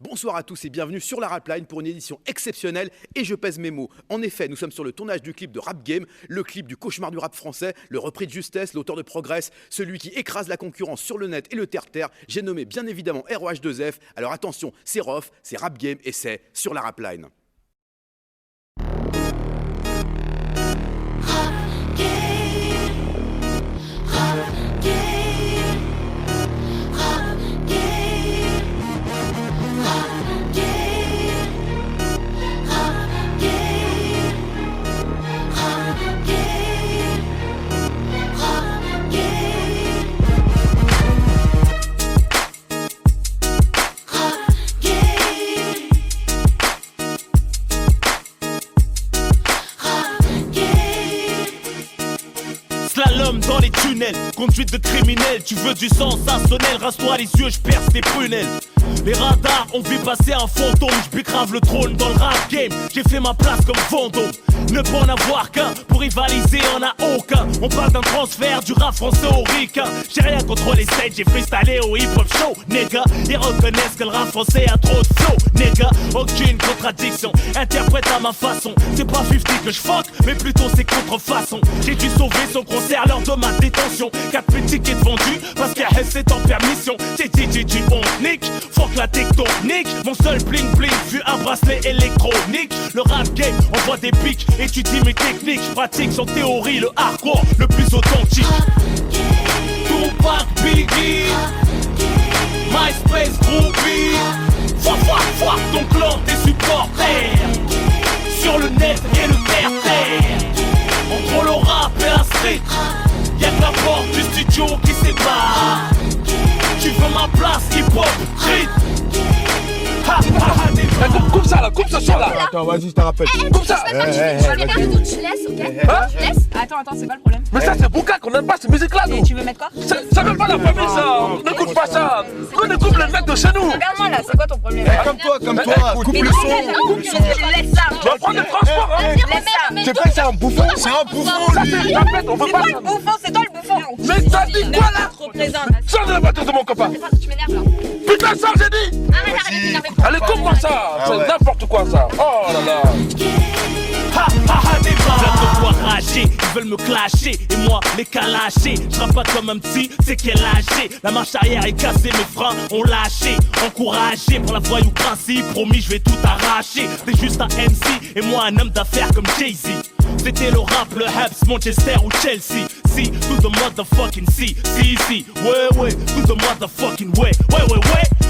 Bonsoir à tous et bienvenue sur la Rapline pour une édition exceptionnelle et je pèse mes mots. En effet, nous sommes sur le tournage du clip de Rap Game, le clip du cauchemar du rap français, le repris de Justesse, l'auteur de Progress, celui qui écrase la concurrence sur le net et le terre-terre. J'ai nommé bien évidemment ROH2F. Alors attention, c'est Rof, c'est Rap Game et c'est sur la Rapline. Slalom dans les tunnels, conduite de criminel. Tu veux du sensationnel, rase-toi les yeux, je perce tes prunelles. Les radars ont vu passer un fantôme, je bicrave le trône dans le rap game. J'ai fait ma place comme Vendôme. Ne peut en avoir qu'un, pour rivaliser en a aucun. On parle d'un transfert du rap français au ricain. J'ai rien contre les stages, j'ai freestylé au hip hop show, nigga. Ils reconnaissent que le rap français a trop de flow. Nigga, aucune contradiction. Interprète à ma façon. C'est pas 50 que je fuck, mais plutôt c'est contrefaçon. J'ai dû sauver son concert lors de ma détention. 4000 tickets vendus parce qu'à c'est en permission. TTTT on nique, fuck la tectonique. Mon seul bling bling fut un bracelet électronique. Le rap game envoie des pics, étudie mes techniques. Je pratique sans théorie le hardcore le plus authentique. Tupac, Biggie, MySpace, Groupie. Fuck ton clan, tes supporters. Sur le net et le terre-terre. Entre le rap et la street, y'a que la porte du studio qui sépare. Tu veux ma place, hip-hop, street. Coupe ça là, coupe ce son là. Attends, vas-y, je te rappelle. Coupe ça. Je vais faire le tour, tu laisses, ok? Tu laisses? Attends, c'est pas le problème. Mais ça c'est Bouka qu'on aime pas cette musique là nous. Et tu veux mettre quoi? Ça veut pas la famille ça. N'écoute pas ça. On écoute les mecs de chez nous. Regarde-moi là, c'est quoi ton problème? Comme toi, coupe le son. Tu laisses ça. Tu vas prendre des transports hein. C'est pas que c'est un bouffon, c'est un bouffon Ça lui. c'est répète, on veut pas C'est toi le bouffon, c'est toi le bouffon. Mais t'as dit quoi là? Représente. Sors de la voiture de mon copain. Tu m'énerves là. Putain ça j'ai dit. Arrête de m'énerver. Allez coupe-moi ça. C'est n'importe quoi ça. Oh là là. Des veulent me voir rager, ils veulent me clasher et moi les calacher. Je rappe pas comme un petit, c'est qu'elle lâché. La marche arrière est cassée, mes freins ont lâché. Encouragé pour la voyou principe, promis je vais tout arracher. T'es juste un MC et moi un homme d'affaires comme Jay-Z. C'était le rap, le Habs, Manchester ou Chelsea. Si, to the motherfucking si, ouais, to the motherfucking way. Ouais,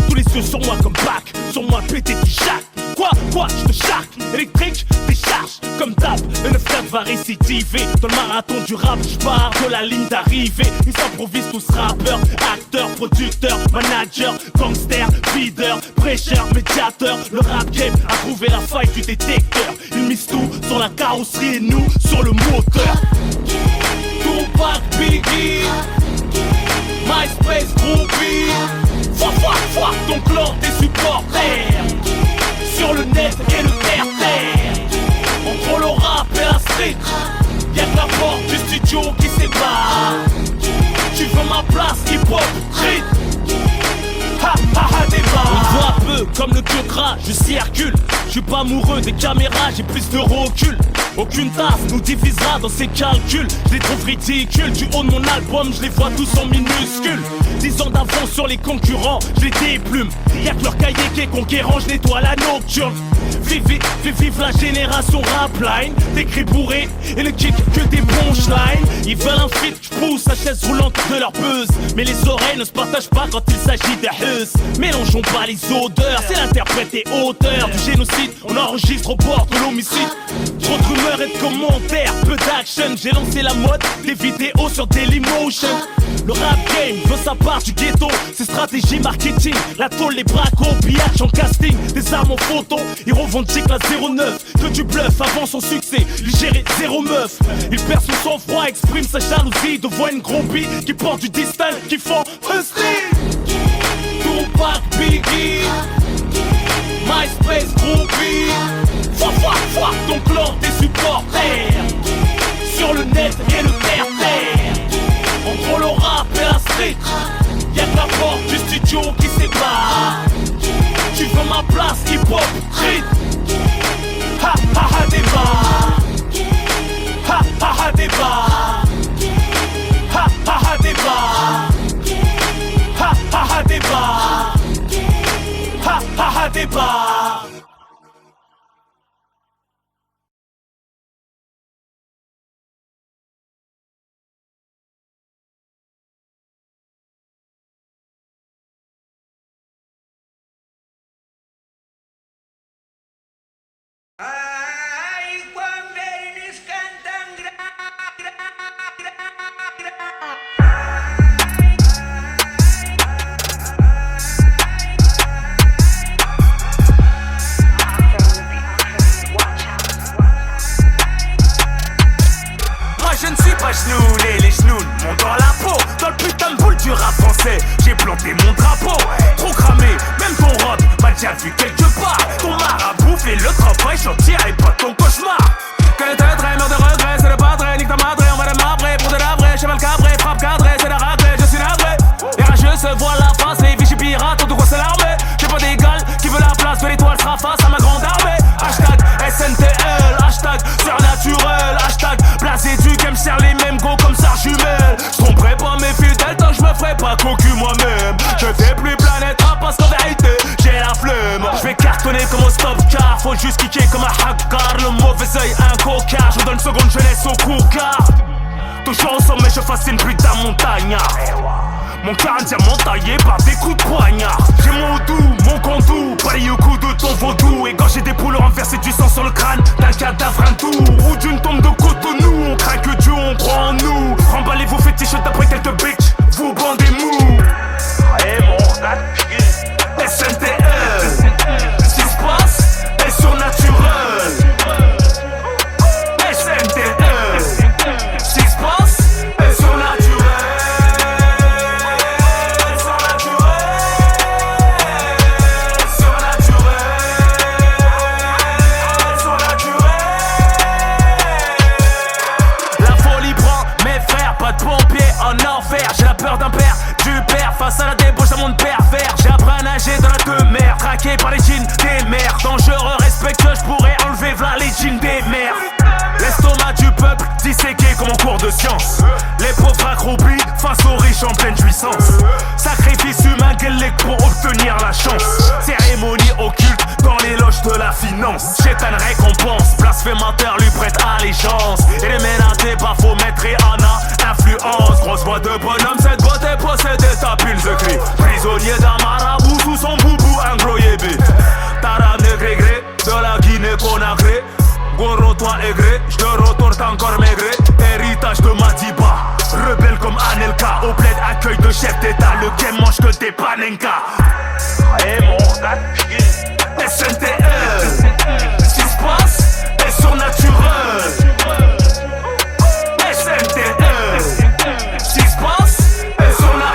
tous les yeux sur moi comme bac, sur moi pété du jack. Quoi, je te charque, électrique, décharge, comme d'hab, le 9-4 va récidiver. Dans le marathon du rap, je pars de la ligne d'arrivée. Ils s'improvisent tous rappeurs, acteurs, producteurs, managers, gangsters, leaders, prêcheurs, médiateurs. Le rap game a trouvé la faille du détecteur. Ils misent tout sur la carrosserie et nous sur le moteur. Tupac, Biggie, MySpace, Groupie. Fuck ton clan, tes supporters. Sur le net et le terre-terre. Entre le rap et la street, y'a que la porte du studio qui sépare. Tu veux ma place, hip-hop, street. Débat. On te voit peu comme le queue gras, je circule. Je suis pas amoureux des caméras, j'ai plus de recul. Aucune tasse nous divisera dans ces calculs. Je les trouve ridicules, du haut de mon album, je les vois tous en minuscules. 10 ans d'avance sur les concurrents, je les déplume. Y'a que leur cahier qui est conquérant, je nettoie la nocturne. Vive la génération rapline. Des cris bourrés et le kick que des punchlines. Ils veulent un feat, j'pousse la chaise roulante de leur buzz. Mais les oreilles ne se partagent pas quand il s'agit de hus. Mélangeons pas les odeurs, c'est l'interprète et auteur du génocide. On enregistre au bord de l'homicide. Trop de rumeurs et de commentaires, peu d'action. J'ai lancé la mode des vidéos sur Dailymotion. Le rap game veut sa part du ghetto. C'est stratégie marketing, la tôle, les bracos, pillage en casting, des armes en photo. Ils revendiquent la 09, que du bluff avant son succès. Il gérait 0 meuf. Il perd son sang-froid, exprime sa jalousie devant une groupie qui porte du distal, qui font un style. Tupac, Biggie, MySpace, Groupie. Fuck ton clan, tes supporters. Sur le net et le terre-terre. Entre le rap et la street, y'a que la porte du studio qui sépare. Tu veux ma place, hip-hop, street. Débat. Débat. Débat. Débat. Les genoux m'ont dans la peau. Dans le putain de boule du rap français, j'ai planté mon drapeau. Trop cramé, même ton robe m'a déjà vu quelque part. Ton marabout fait le travail, chantier et pas ton cauchemar. Que le trait, meurs de regret, c'est le padre, nique ta madre, on va démarrer pour de la vraie. Cheval cabré, frappe cadré, c'est la raclée, je suis navré. Les rageux se voient la face, les Vichy pirates, tout quoi c'est l'arme. fascine plus d'un montagnard. Mon cœur un diamant taillé par des coups de poignard. J'ai mon doux, mon condou, pareil au coup de ton vaudou. Et quand j'ai des poules renversées du sang sur le crâne d'un cadavre hindou ou d'une tombe de Cotonou. On craint que Dieu, on croit en nous. Remballez vos fétiches d'après quelques bitches, vous bandez mou. Et mon SNTE, ce qui se passe est surnaturel. SNTE, ce qui se passe est surnaturel. J'ai la peur d'un père, du père face à la débauche d'un monde pervers. J'ai appris à nager dans la mer, traqué par les jeans des mers. Dangereux, respectueux, je pourrais enlever v'là les jeans des mers. L'estomac du peuple disséqué comme en cours de science. Les pauvres accroupis face aux riches en pleine puissance. Sacrifice humain guélec pour obtenir la chance. Cérémonie occulte dans les loges de la finance. Chétan récompense, blasphémateur lui prête allégeance. Et les ménatés par faux maître et Anna influence. Grosse voix de bonhomme, cette beauté possédée ta pulse de cri. Prisonnier d'un marabout sous son boubou incroyable. Taram négré de la Guinée-Conakry. Goro toi aigré, j'te retourne encore maigré. Héritage de Madiba, rebelle comme Anelka. Au bled accueil de chef d'état, le game mange que des panenka. Et mon SNTE, ce qui se passe est surnaturel. SNTE, ce qui se passe est surnaturel.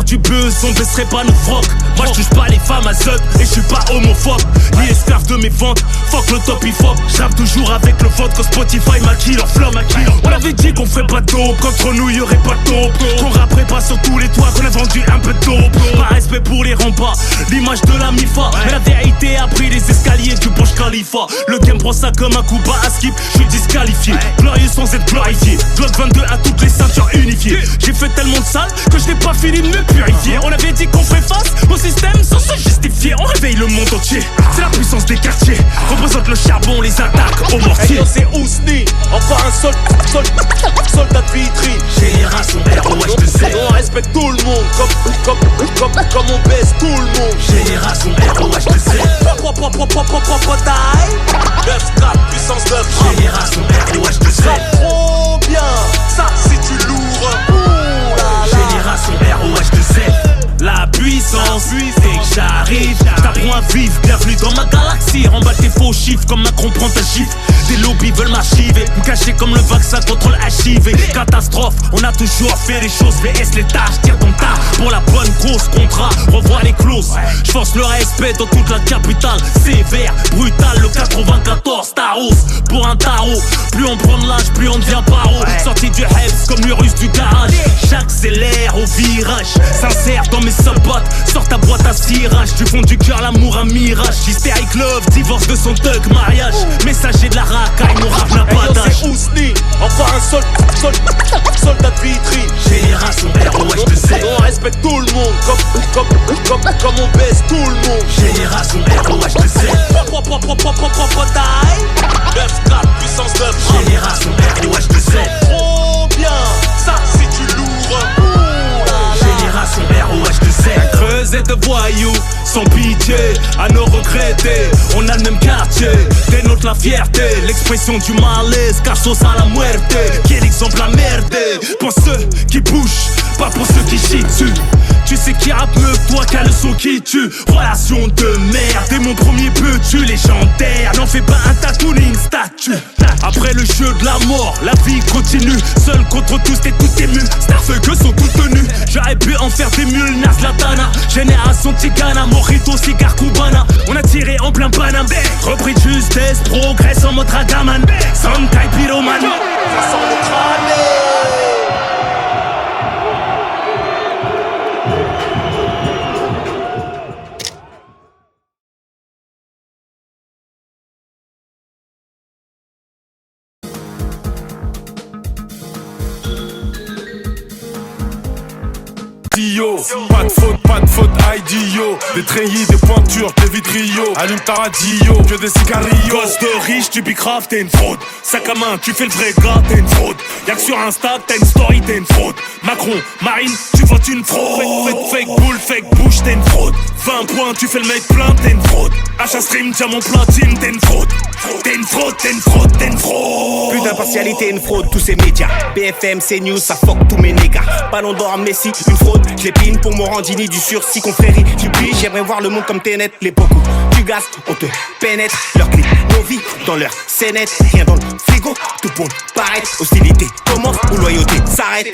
Du buzz, on baisserait pas nos frocs. Moi je touche pas les femmes à zut et je suis pas homophobe ni esclave de mes ventes. Fuck le top hip hop, j'rappe toujours avec le vote que Spotify maquille leur flow. On avait dit qu'on ferait pas de dope, qu'entre nous y'aurait pas de dope, qu'on rapperait pas sur tous les toits, qu'on a vendu un peu de dope. Pas respect pour les remparts, l'image de la MIFA. Mais la vérité a pris les escaliers du Burj Khalifa. Le game prend ça comme un coup bas à skip, je suis disqualifié. Glorieux sans être glorifié, Glock 22 à toutes les ceintures unifiées. J'ai fait tellement de sale que je n'ai pas fini de me purifier. On avait dit qu'on ferait face au système sans se justifier. On réveille le monde entier, c'est la puissance des quartiers. Représente le charbon, les attaques au mortier. Hey, c'est Ousni, encore un soldat de Vitry. Génération ROH de Z. On respecte tout le monde, comme on baisse tout le monde. Génération ROH de Z. Taille 9-4, puissance 9. Génération ROH de Z. Ça trop bien, ça c'est du lourd. Génération ROH de Z. La puissance, c'est que j'arrive. T'apprends à vivre, bienvenue dans ma galaxie. Remballe tes faux chiffres comme Macron prend ta gifle. Des lobbies veulent m'archiver, me cacher comme le vaccin contre le HIV. Catastrophe, on a toujours fait les choses. VS les tâches, tire ton tas pour la bonne cause. Contrat, revois les clauses. J'force le respect dans toute la capitale. Sévère, brutal, le 94 Taros. Pour un tarot, plus on prend de l'âge, plus on devient paro. Sorti du Hebs comme le russe du garage. j'accélère au virage. Sincère dans mes sabots, sors ta boîte à cirage. Du fond du cœur, l'amour un mirage. Hystérique love, divorce de son thug, mariage. Messager de la racaille, mon rap n'a pas d'âge. C'est Ousni, encore un soldat de Vitry. Génération ROH2Z. On respecte tout le monde, comme on baisse tout le monde. Génération ROH2Z. Propre taille 9-4, puissance 9. Génération ROH2Z. Trop bien, ça c'est du lourd. Génération ROH2Z. Creusé de voyous, sans pitié, à nos regretter. On a le même quartier, dénote la fierté. L'expression du malaise, casos à la muerte. Quel exemple à merder pour ceux qui bougent, pas pour ceux qui chient dessus. Tu sais qui rappe mieux que toi qu'un le son qui tue. Relation de merde, t'es mon premier petit légendaire. N'en fais pas un tatou ni une statue. Après le jeu de la mort, la vie continue. Seul contre tous, t'es tout ému. Starfuckers sont tous tenus. J'aurais pu en faire des mules, Nas Latana. Génération Tigana, Mojito, cigare Cubana. On a tiré en plein Paname. Repris de justesse, progresse en mode Ragaman. Sankai Pyroman. Ça sent le crâne. Pas de faute, IDO. Des treillis, des pointures, des vitriaux. Allume ta radio, que des cigarillos. Gosse de riche, tu bicraves, t'es une fraude. Sac à main, tu fais le vrai gars, t'es une fraude. Y'a que sur Insta, t'as une story, t'es une fraude. Macron, Marine, tu votes une fraude. Fake boule, fake bouche, t'es une fraude. 20 points, tu fais le mec plein, t'es une fraude. Achat stream, diamant platine, t'es une fraude. T'es une fraude, t'es une fraude, t'es une fraude. Plus d'impartialité, une fraude, tous ces médias. BFM, CNews, ça fuck tous mes négas. Ballon d'or à Messi, une fraude. Je l'épine pour Morandini, du sursis, confrérie. J'oublie, j'aimerais voir le monde comme Tenet. L'époque où tu gaz, on te pénètre. Leur clip, nos vies, dans leur scénette. Rien dans le frigo, tout pour paraître. Hostilité commence ou loyauté s'arrête.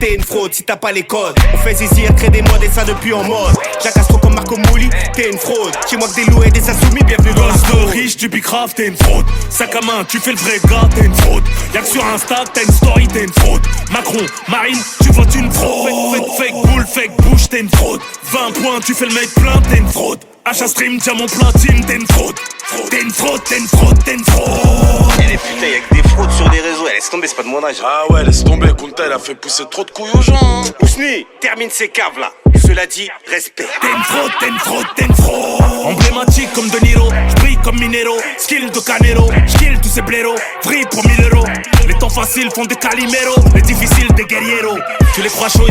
T'es une fraude si t'as pas les codes. On fait zizir, crée des modes et ça depuis en mode. Jacastro comme Marco Mouli, t'es une fraude. Chez moi que des loups et des insoumis, bienvenue dans la fraude. De riche, tu bicraves, t'es une fraude. Sac à main, tu fais le vrai gars, t'es une fraude. Y'a que sur Insta, t'as une story, t'es une fraude. Macron, Marine, tu votes une fraude. Fake boule, fake bouche, t'es une fraude. 20 points, tu fais le mec plein, t'es une fraude. Achat stream, diamant platine, t'es une fraude. T'es une fraude, t'es une fraude, t'es une fraude. Eh les putains, y'a que des fraudes sur les réseaux. Laisse tomber, c'est pas de mon âge. Ah ouais, laisse tomber, Kunta, il a fait pousser trop de couilles aux gens. Hein. Ousni, termine ces caves là. Cela dit, respect. T'es une fraude, t'es une fraude, t'es une fraude. Emblématique comme De Niro, j'brille comme Minero. Skill de Canero, j'kill tous ces blaireaux. Vrille pour 1000 euros. Les temps faciles font des calimeros, les difficiles des guerrieros. Tu les crois chauds.